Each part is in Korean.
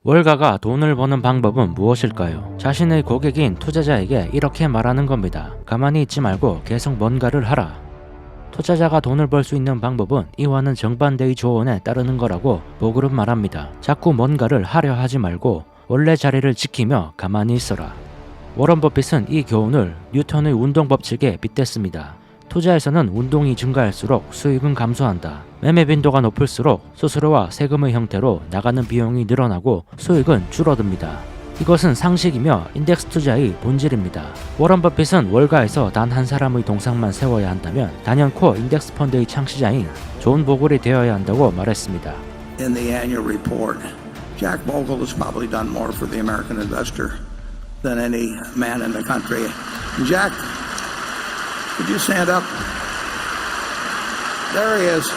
월가가 돈을 버는 방법은 무엇일까요? 자신의 고객인 투자자에게 이렇게 말하는 겁니다. 가만히 있지 말고 계속 뭔가를 하라. 투자자가 돈을 벌 수 있는 방법은 이와는 정반대의 조언에 따르는 거라고 보그룹 말합니다. 자꾸 뭔가를 하려 하지 말고 원래 자리를 지키며 가만히 있어라. 워런 버핏은 이 교훈을 뉴턴의 운동 법칙에 빗댔습니다. 투자에서는 운동이 증가할수록 수익은 감소한다. 매매 빈도가 높을수록 수수료와 세금의 형태로 나가는 비용이 늘어나고 수익은 줄어듭니다. 이것은 상식이며 인덱스 투자의 본질입니다. 워런 버핏은 월가에서 단 한 사람의 동상만 세워야 한다면 단연코 인덱스 펀드의 창시자인 존 보글이 되어야 한다고 말했습니다. In the annual report, Jack Bogle has probably done more for the American investor than any man in the country. Jack, could you stand up? There he is.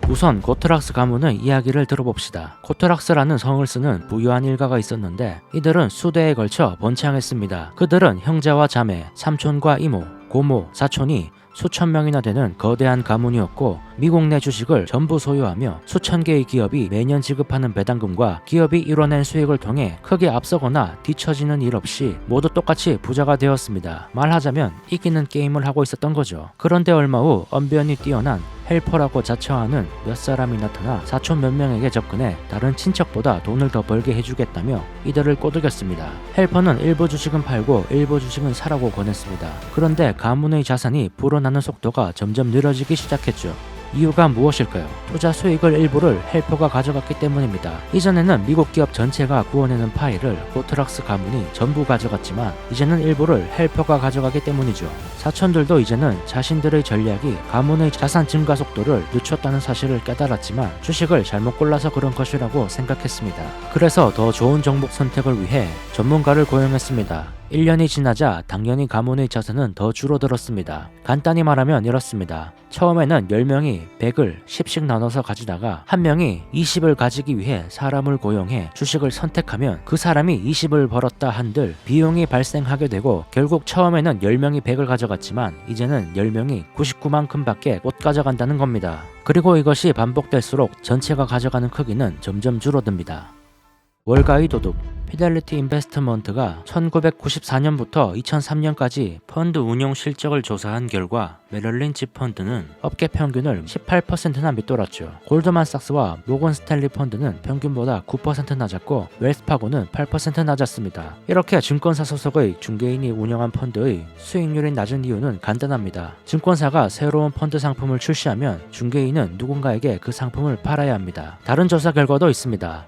우선 고트락스 가문의 이야기를 들어봅시다. 고트락스라는 성을 쓰는 부유한 일가가 있었는데 이들은 수대에 걸쳐 번창했습니다. 그들은 형제와 자매, 삼촌과 이모, 고모, 사촌이 수천 명이나 되는 거대한 가문이었고 미국 내 주식을 전부 소유하며 수천 개의 기업이 매년 지급하는 배당금과 기업이 이뤄낸 수익을 통해 크게 앞서거나 뒤처지는 일 없이 모두 똑같이 부자가 되었습니다. 말하자면 이기는 게임을 하고 있었던 거죠. 그런데 얼마 후 언변이 뛰어난 헬퍼라고 자처하는 몇 사람이 나타나 사촌 몇 명에게 접근해 다른 친척보다 돈을 더 벌게 해주겠다며 이들을 꼬드겼습니다. 헬퍼는 일부 주식은 팔고 일부 주식은 사라고 권했습니다. 그런데 가문의 자산이 불어나는 속도가 점점 느려지기 시작했죠. 이유가 무엇일까요? 투자 수익을 일부를 헬퍼가 가져갔기 때문입니다. 이전에는 미국 기업 전체가 구워내는 파이를 고트락스 가문이 전부 가져갔지만 이제는 일부를 헬퍼가 가져가기 때문이죠. 사촌들도 이제는 자신들의 전략이 가문의 자산 증가 속도를 늦췄다는 사실을 깨달았지만 주식을 잘못 골라서 그런 것이라고 생각했습니다. 그래서 더 좋은 종목 선택을 위해 전문가를 고용했습니다. 1년이 지나자 당연히 가문의 자산은 더 줄어들었습니다. 간단히 말하면 이렇습니다. 처음에는 10명이 100을 10씩 나눠서 가지다가 한 명이 20을 가지기 위해 사람을 고용해 주식을 선택하면 그 사람이 20을 벌었다 한들 비용이 발생하게 되고 결국 처음에는 10명이 100을 가져갔지만 이제는 10명이 99만큼밖에 못 가져간다는 겁니다. 그리고 이것이 반복될수록 전체가 가져가는 크기는 점점 줄어듭니다. 월가의 도둑 피델리티 인베스트먼트가 1994년부터 2003년까지 펀드 운용 실적을 조사한 결과 메럴린치 펀드는 업계 평균을 18%나 밑돌았죠. 골드만삭스와 모건 스탠리 펀드는 평균보다 9% 낮았고 웰스파고는 8% 낮았습니다. 이렇게 증권사 소속의 중개인이 운영한 펀드의 수익률이 낮은 이유는 간단합니다. 증권사가 새로운 펀드 상품을 출시하면 중개인은 누군가에게 그 상품을 팔아야 합니다. 다른 조사 결과도 있습니다.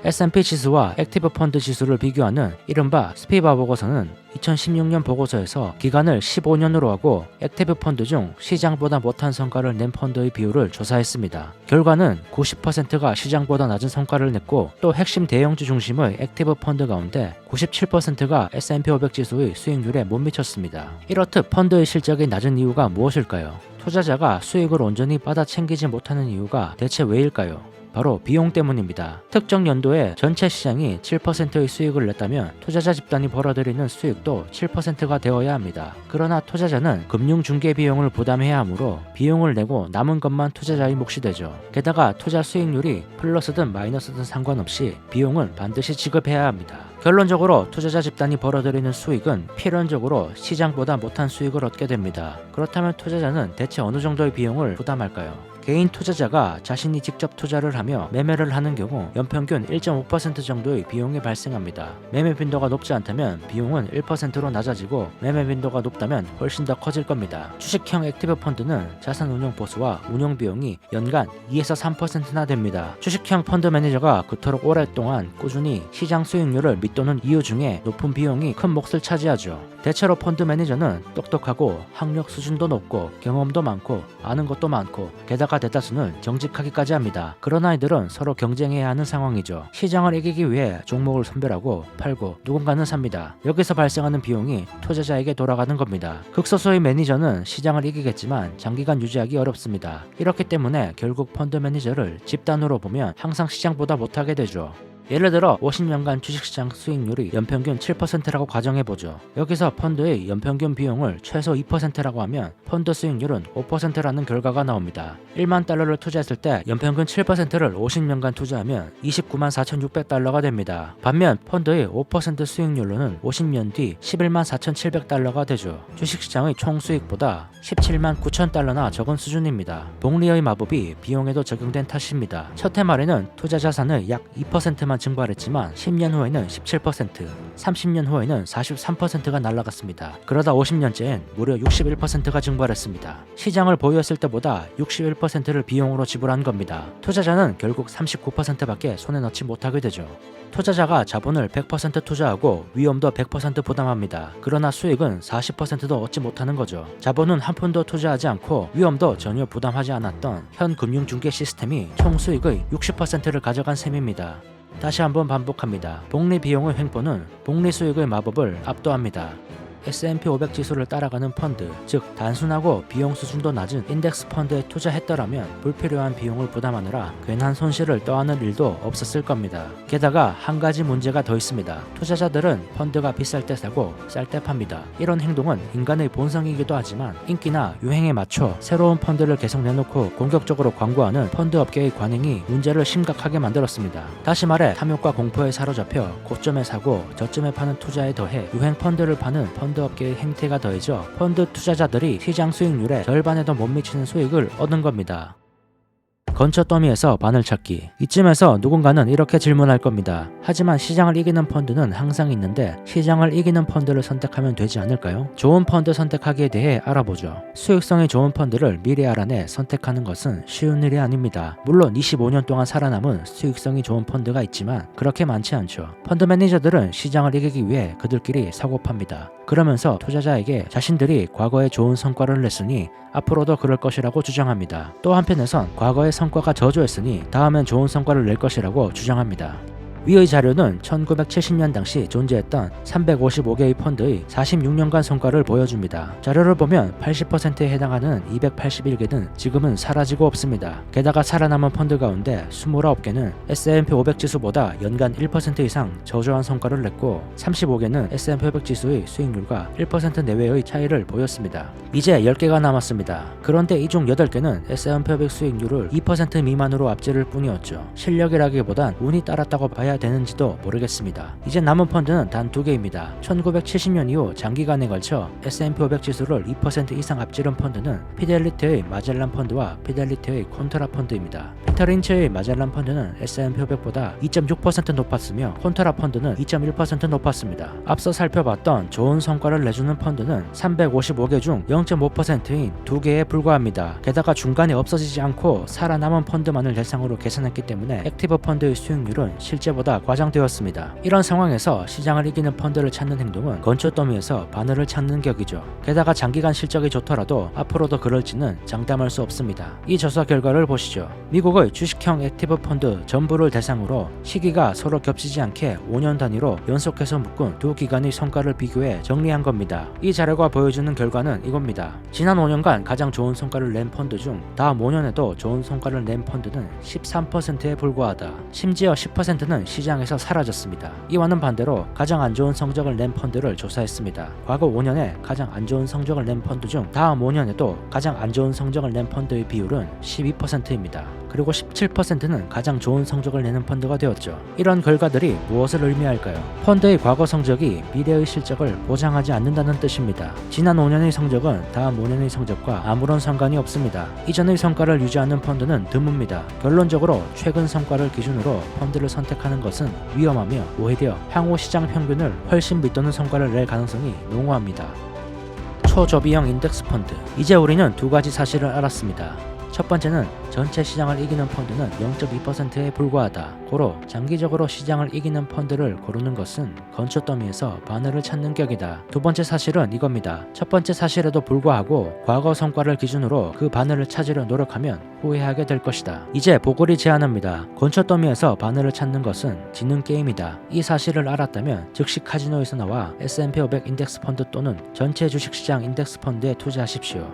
S&P 지수와 액티브 펀드 지수를 비교하는 이른바 스피바 보고서는 2016년 보고서에서 기간을 15년으로 하고 액티브 펀드 중 시장보다 못한 성과를 낸 펀드의 비율을 조사했습니다. 결과는 90%가 시장보다 낮은 성과를 냈고 또 핵심 대형주 중심의 액티브 펀드 가운데 97%가 S&P 500 지수의 수익률에 못 미쳤습니다. 이렇듯 펀드의 실적이 낮은 이유가 무엇일까요? 투자자가 수익을 온전히 받아 챙기지 못하는 이유가 대체 왜일까요? 바로 비용 때문입니다. 특정 연도에 전체 시장이 7%의 수익을 냈다면 투자자 집단이 벌어들이는 수익도 7%가 되어야 합니다. 그러나 투자자는 금융 중개 비용을 부담해야 하므로 비용을 내고 남은 것만 투자자의 몫이 되죠. 게다가 투자 수익률이 플러스든 마이너스든 상관없이 비용은 반드시 지급해야 합니다. 결론적으로 투자자 집단이 벌어들이는 수익은 필연적으로 시장보다 못한 수익을 얻게 됩니다. 그렇다면 투자자는 대체 어느 정도의 비용을 부담할까요? 개인 투자자가 자신이 직접 투자를 하며 매매를 하는 경우 연평균 1.5% 정도의 비용이 발생합니다. 매매 빈도가 높지 않다면 비용은 1%로 낮아지고 매매 빈도가 높다면 훨씬 더 커질 겁니다. 주식형 액티브 펀드는 자산 운용 보수와 운용 비용이 연간 2에서 3%나 됩니다. 주식형 펀드 매니저가 그토록 오랫동안 꾸준히 시장 수익률을 밑도는 이유 중에 높은 비용이 큰 몫을 차지하죠. 대체로 펀드 매니저는 똑똑하고 학력 수준도 높고 경험도 많고 아는 것도 많고 게다가 대다수는 정직하기까지 합니다. 그러나 이들은 서로 경쟁해야 하는 상황이죠. 시장을 이기기 위해 종목을 선별하고 팔고 누군가는 삽니다. 여기서 발생하는 비용이 투자자에게 돌아가는 겁니다. 극소수의 매니저는 시장을 이기겠지만 장기간 유지하기 어렵습니다. 이렇기 때문에 결국 펀드 매니저를 집단으로 보면 항상 시장보다 못하게 되죠. 예를 들어 50년간 주식시장 수익률이 연평균 7%라고 가정해보죠. 여기서 펀드의 연평균 비용을 최소 2%라고 하면 펀드 수익률은 5%라는 결과가 나옵니다. 1만 달러를 투자했을 때 연평균 7%를 50년간 투자하면 29만 4,600달러가 됩니다. 반면 펀드의 5% 수익률로는 50년 뒤 11만 4,700달러가 되죠. 주식시장의 총 수익보다 17만 9,000달러나 적은 수준입니다. 복리의 마법이 비용에도 적용된 탓입니다. 첫 해 말에는 투자 자산의 약 2%만 증발했지만 10년 후에는 17%, 30년 후에는 43%가 날아갔습니다. 그러다 50년째엔 무려 61%가 증발했습니다. 시장을 보유했을 때보다 61%를 비용으로 지불한 겁니다. 투자자는 결국 39%밖에 손에 넣지 못하게 되죠. 투자자가 자본을 100% 투자하고 위험도 100% 부담합니다. 그러나 수익은 40%도 얻지 못하는 거죠. 자본은 한 푼도 투자하지 않고 위험도 전혀 부담하지 않았던 현 금융중개 시스템이 총 수익의 60%를 가져간 셈입니다. 다시 한번 반복합니다. 복리 비용의 횡포는 복리 수익의 마법을 압도합니다. S&P 500 지수를 따라가는 펀드, 즉 단순하고 비용 수준도 낮은 인덱스 펀드에 투자했더라면 불필요한 비용을 부담하느라 괜한 손실을 떠안을 일도 없었을 겁니다. 게다가 한 가지 문제가 더 있습니다. 투자자들은 펀드가 비쌀 때 사고 쌀 때 팝니다. 이런 행동은 인간의 본성이기도 하지만 인기나 유행에 맞춰 새로운 펀드를 계속 내놓고 공격적으로 광고하는 펀드 업계의 관행이 문제를 심각하게 만들었습니다. 다시 말해 탐욕과 공포에 사로잡혀 고점에 사고 저점에 파는 투자에 더해 유행 펀드를 파는 펀드 업계의 행태가 더해져 펀드 투자자들이 시장 수익률의 절반에도 못 미치는 수익을 얻은 겁니다. 건처 더미에서 바늘 찾기. 이쯤에서 누군가는 이렇게 질문할 겁니다. 하지만 시장을 이기는 펀드는 항상 있는데 시장을 이기는 펀드를 선택하면 되지 않을까요? 좋은 펀드 선택하기에 대해 알아보죠. 수익성이 좋은 펀드를 미리 알아내 선택하는 것은 쉬운 일이 아닙니다. 물론 25년 동안 살아남은 수익성이 좋은 펀드가 있지만 그렇게 많지 않죠. 펀드 매니저들은 시장을 이기기 위해 그들끼리 사고팝니다. 그러면서 투자자에게 자신들이 과거에 좋은 성과를 냈으니 앞으로도 그럴 것이라고 주장합니다. 또 한편에선 과거의 성과가 저조했으니 다음엔 좋은 성과를 낼 것이라고 주장합니다. 위의 자료는 1970년 당시 존재했던 355개의 펀드의 46년간 성과를 보여줍니다. 자료를 보면 80%에 해당하는 281개는 지금은 사라지고 없습니다. 게다가 살아남은 펀드 가운데 29개는 S&P 500 지수보다 연간 1% 이상 저조한 성과를 냈고 35개는 S&P 500 지수의 수익률과 1% 내외의 차이를 보였습니다. 이제 10개가 남았습니다. 그런데 이 중 8개는 S&P 500 수익률을 2% 미만으로 앞지를 뿐이었죠. 실력이라기보단 운이 따랐다고 봐야 되는지도 모르겠습니다. 이제 남은 펀드는 단 2개입니다. 1970년 이후 장기간에 걸쳐 S&P 500 지수를 2% 이상 앞지른 펀드는 피델리티의 마젤란 펀드와 피델리티의 콘트라 펀드입니다. 피터 린치의 마젤란 펀드는 S&P 500보다 2.6% 높았으며 콘트라 펀드는 2.1% 높았습니다. 앞서 살펴봤던 좋은 성과를 내주는 펀드는 355개 중 0.5%인 2개에 불과합니다. 게다가 중간에 없어지지 않고 살아남은 펀드만을 대상으로 계산했기 때문에 액티브 펀드의 수익률은 실제보다 과장되었습니다. 이런 상황에서 시장을 이기는 펀드를 찾는 행동은 건초 더미에서 바늘을 찾는 격이죠. 게다가 장기간 실적이 좋더라도 앞으로도 그럴지는 장담할 수 없습니다. 이 조사 결과를 보시죠. 미국의 주식형 액티브 펀드 전부를 대상으로 시기가 서로 겹치지 않게 5년 단위로 연속해서 묶은 두 기관의 성과를 비교해 정리한 겁니다. 이 자료가 보여주는 결과는 이겁니다. 지난 5년간 가장 좋은 성과를 낸 펀드 중 다음 5년에도 좋은 성과를 낸 펀드는 13%에 불과하다. 심지어 10%는 시장에서 사라졌습니다. 이와는 반대로 가장 안 좋은 성적을 낸 펀드를 조사했습니다. 과거 5년에 가장 안 좋은 성적을 낸 펀드 중 다음 5년에도 가장 안 좋은 성적을 낸 펀드의 비율은 12%입니다. 그리고 17%는 가장 좋은 성적을 내는 펀드가 되었죠. 이런 결과들이 무엇을 의미할까요? 펀드의 과거 성적이 미래의 실적을 보장하지 않는다는 뜻입니다. 지난 5년의 성적은 다음 5년의 성적과 아무런 상관이 없습니다. 이전의 성과를 유지하는 펀드는 드뭅니다. 결론적으로 최근 성과를 기준으로 펀드를 선택하는 것은 위험하며 오히려 향후 시장 평균을 훨씬 밑도는 성과를 낼 가능성이 농후합니다. 초저비형 인덱스 펀드. 이제 우리는 두 가지 사실을 알았습니다. 첫 번째는 전체 시장을 이기는 펀드는 0.2%에 불과하다. 고로 장기적으로 시장을 이기는 펀드를 고르는 것은 건초 더미에서 바늘을 찾는 격이다. 두 번째 사실은 이겁니다. 첫 번째 사실에도 불구하고 과거 성과를 기준으로 그 바늘을 찾으려 노력하면 후회하게 될 것이다. 이제 보골이 제안합니다. 건초 더미에서 바늘을 찾는 것은 지능 게임이다. 이 사실을 알았다면 즉시 카지노에서 나와 S&P 500 인덱스 펀드 또는 전체 주식시장 인덱스 펀드에 투자하십시오.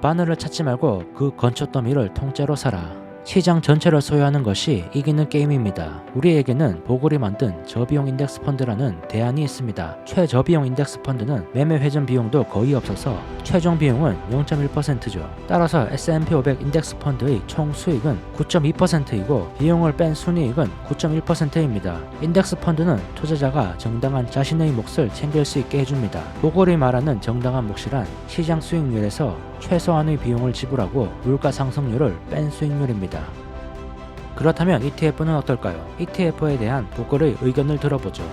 바늘을 찾지 말고 그 건초 더미를 통째로 사라. 시장 전체를 소유하는 것이 이기는 게임입니다. 우리에게는 보글이 만든 저비용 인덱스 펀드라는 대안이 있습니다. 최저비용 인덱스 펀드는 매매 회전 비용도 거의 없어서 최종 비용은 0.1%죠. 따라서 S&P 500 인덱스 펀드의 총 수익은 9.2%이고 비용을 뺀 순이익은 9.1%입니다. 인덱스 펀드는 투자자가 정당한 자신의 몫을 챙길 수 있게 해줍니다. 보글이 말하는 정당한 몫이란 시장 수익률에서 최소한의 비용을 지불하고 물가 상승률을 뺀 수익률입니다. 그렇다면 ETF는 어떨까요? ETF에 대한 보글의 의견을 들어보죠.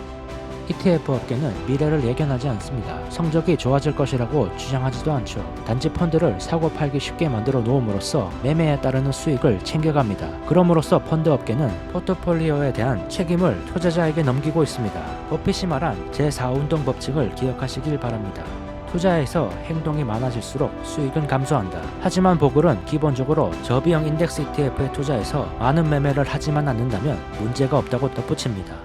ETF 업계는 미래를 예견하지 않습니다. 성적이 좋아질 것이라고 주장하지도 않죠. 단지 펀드를 사고 팔기 쉽게 만들어 놓음으로써 매매에 따르는 수익을 챙겨갑니다. 그럼으로써 펀드 업계는 포트폴리오에 대한 책임을 투자자에게 넘기고 있습니다. 버핏이 말한 제4운동 법칙을 기억하시길 바랍니다. 투자에서 행동이 많아질수록 수익은 감소한다. 하지만 보글은 기본적으로 저비용 인덱스 ETF에 투자해서 많은 매매를 하지만 않는다면 문제가 없다고 덧붙입니다.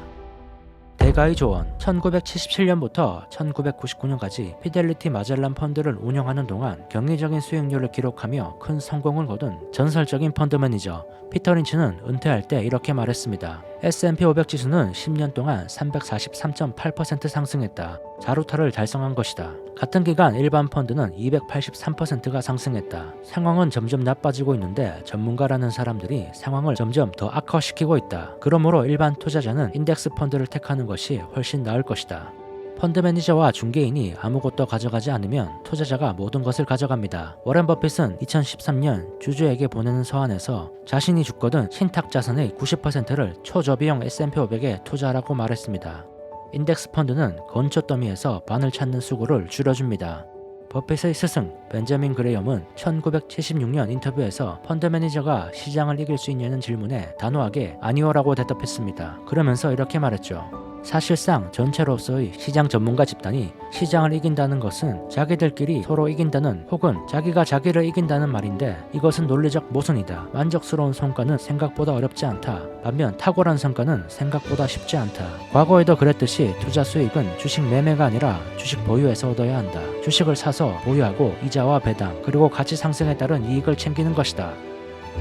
대가의 조언. 1977년부터 1999년까지 피델리티 마젤란 펀드를 운영하는 동안 경이적인 수익률을 기록하며 큰 성공을 거둔 전설적인 펀드 매니저 피터 린치는 은퇴할 때 이렇게 말했습니다. S&P 500 지수는 10년 동안 343.8% 상승했다. 자루타를 달성한 것이다. 같은 기간 일반 펀드는 283%가 상승했다. 상황은 점점 나빠지고 있는데 전문가라는 사람들이 상황을 점점 더 악화시키고 있다. 그러므로 일반 투자자는 인덱스 펀드를 택하는 것이 훨씬 나을 것이다. 펀드 매니저와 중개인이 아무것도 가져가지 않으면 투자자가 모든 것을 가져갑니다. 워렌 버핏은 2013년 주주에게 보내는 서한에서 자신이 죽거든 신탁 자산의 90%를 초저비용 S&P 500에 투자하라고 말했습니다. 인덱스 펀드는 건초 더미에서 반을 찾는 수고를 줄여줍니다. 버핏의 스승 벤저민 그레이엄은 1976년 인터뷰에서 펀드 매니저가 시장을 이길 수 있냐는 질문에 단호하게 아니오라고 대답했습니다. 그러면서 이렇게 말했죠. 사실상 전체로서의 시장 전문가 집단이 시장을 이긴다는 것은 자기들끼리 서로 이긴다는 혹은 자기가 자기를 이긴다는 말인데 이것은 논리적 모순이다. 만족스러운 성과는 생각보다 어렵지 않다. 반면 탁월한 성과는 생각보다 쉽지 않다. 과거에도 그랬듯이 투자 수익은 주식 매매가 아니라 주식 보유에서 얻어야 한다. 주식을 사서 보유하고 이자와 배당 그리고 가치 상승에 따른 이익을 챙기는 것이다.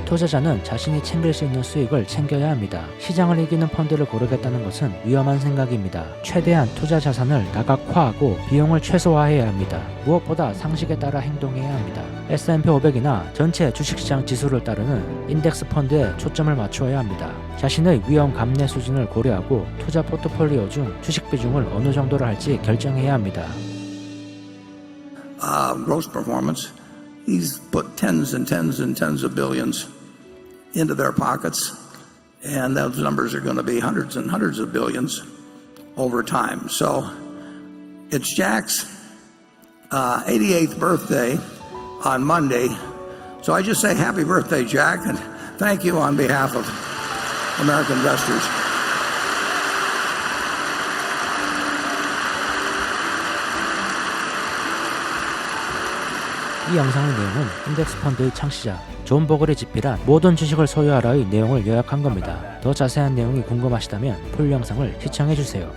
투자자는 자신이 챙길 수 있는 수익을 챙겨야 합니다. 시장을 이기는 펀드를 고르겠다는 것은 위험한 생각입니다. 최대한 투자 자산을 다각화하고 비용을 최소화해야 합니다. 무엇보다 상식에 따라 행동해야 합니다. S&P 500이나 전체 주식시장 지수를 따르는 인덱스 펀드에 초점을 맞추어야 합니다. 자신의 위험 감내 수준을 고려하고 투자 포트폴리오 중 주식 비중을 어느 정도로 할지 결정해야 합니다. Gross performance. He's put tens and tens and tens of billions into their pockets, and those numbers are going to be hundreds and hundreds of billions over time. So it's Jack's 88th birthday on Monday. So I just say happy birthday, Jack, and thank you on behalf of American investors. 이 영상의 내용은 인덱스 펀드의 창시자 존 보글이 집필한 모든 주식을 소유하라의 내용을 요약한 겁니다. 더 자세한 내용이 궁금하시다면 풀 영상을 시청해주세요.